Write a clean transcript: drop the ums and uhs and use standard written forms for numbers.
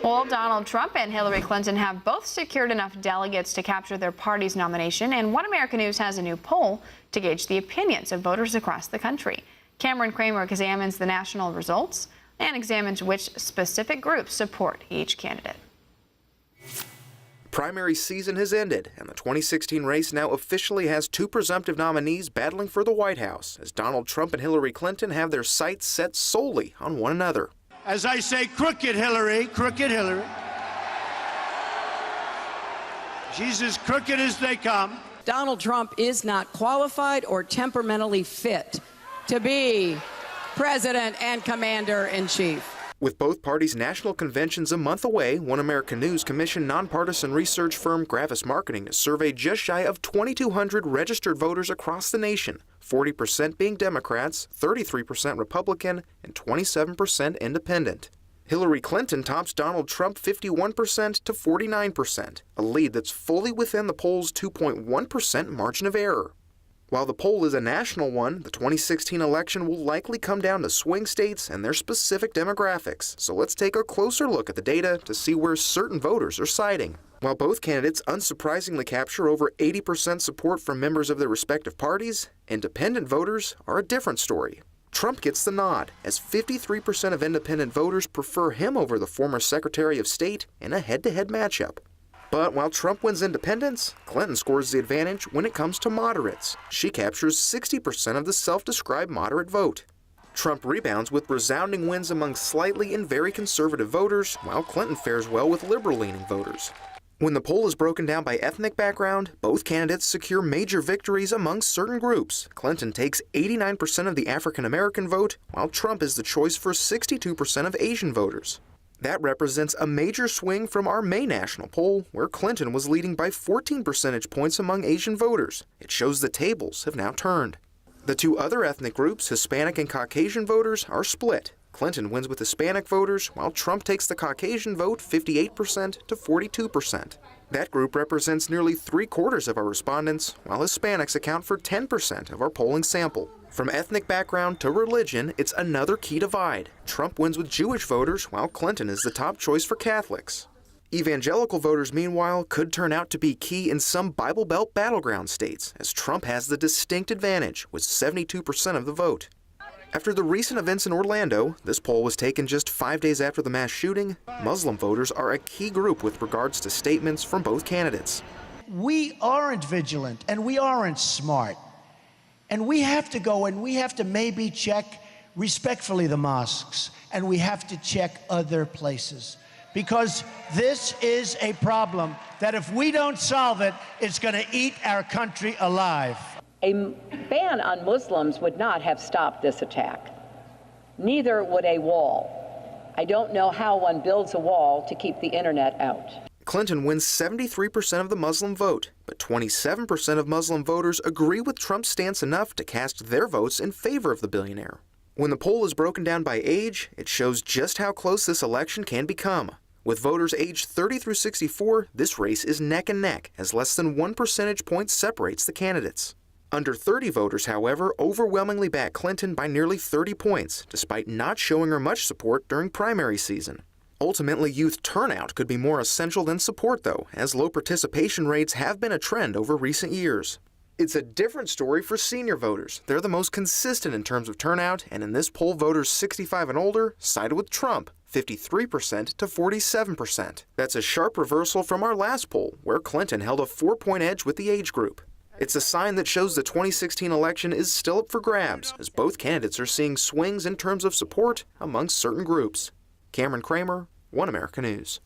Well, Donald Trump and Hillary Clinton have both secured enough delegates to capture their party's nomination, and One America News has a new poll to gauge the opinions of voters across the country. Cameron Kramer examines the national results and examines which specific groups support each candidate. Primary season has ended, and the 2016 race now officially has two presumptive nominees battling for the White House, as Donald Trump and Hillary Clinton have their sights set solely on one another. As I say, crooked Hillary, crooked Hillary. She's as crooked as they come. Donald Trump is not qualified or temperamentally fit to be president and commander-in-chief. With both parties' national conventions a month away, One America News commissioned nonpartisan research firm Gravis Marketing to survey just shy of 2,200 registered voters across the nation, 40% being Democrats, 33% Republican, and 27% Independent. Hillary Clinton tops Donald Trump 51% to 49%, a lead that's fully within the poll's 2.1% margin of error. While the poll is a national one, the 2016 election will likely come down to swing states and their specific demographics. So let's take a closer look at the data to see where certain voters are siding. While both candidates unsurprisingly capture over 80% support from members of their respective parties, independent voters are a different story. Trump gets the nod, as 53% of independent voters prefer him over the former Secretary of State in a head-to-head matchup. But while Trump wins independents, Clinton scores the advantage when it comes to moderates. She captures 60% of the self-described moderate vote. Trump rebounds with resounding wins among slightly and very conservative voters, while Clinton fares well with liberal-leaning voters. When the poll is broken down by ethnic background, both candidates secure major victories among certain groups. Clinton takes 89% of the African-American vote, while Trump is the choice for 62% of Asian voters. That represents a major swing from our May national poll, where Clinton was leading by 14 percentage points among Asian voters. It shows the tables have now turned. The two other ethnic groups, Hispanic and Caucasian voters, are split. Clinton wins with Hispanic voters, while Trump takes the Caucasian vote 58% to 42%. That group represents nearly 3/4 of our respondents, while Hispanics account for 10% of our polling sample. From ethnic background to religion, it's another key divide. Trump wins with Jewish voters, while Clinton is the top choice for Catholics. Evangelical voters, meanwhile, could turn out to be key in some Bible Belt battleground states, as Trump has the distinct advantage with 72% of the vote. After the recent events in Orlando, this poll was taken just 5 days after the mass shooting. Muslim voters are a key group with regards to statements from both candidates. We aren't vigilant and we aren't smart. And we have to go and we have to maybe check respectfully the mosques, and we have to check other places. Because this is a problem that if we don't solve it, it's going to eat our country alive. A ban on Muslims would not have stopped this attack. Neither would a wall. I don't know how one builds a wall to keep the internet out. Clinton wins 73% of the Muslim vote, but 27% of Muslim voters agree with Trump's stance enough to cast their votes in favor of the billionaire. When the poll is broken down by age, it shows just how close this election can become. With voters aged 30 through 64, this race is neck and neck, as less than 1 percentage point separates the candidates. Under 30 voters, however, overwhelmingly back Clinton by nearly 30 points, despite not showing her much support during primary season. Ultimately, youth turnout could be more essential than support, though, as low participation rates have been a trend over recent years. It's a different story for senior voters. They're the most consistent in terms of turnout, and in this poll, voters 65 and older sided with Trump, 53% to 47%. That's a sharp reversal from our last poll, where Clinton held a 4-point edge with the age group. It's a sign that shows the 2016 election is still up for grabs, as both candidates are seeing swings in terms of support among certain groups. Cameron Kramer, One America News.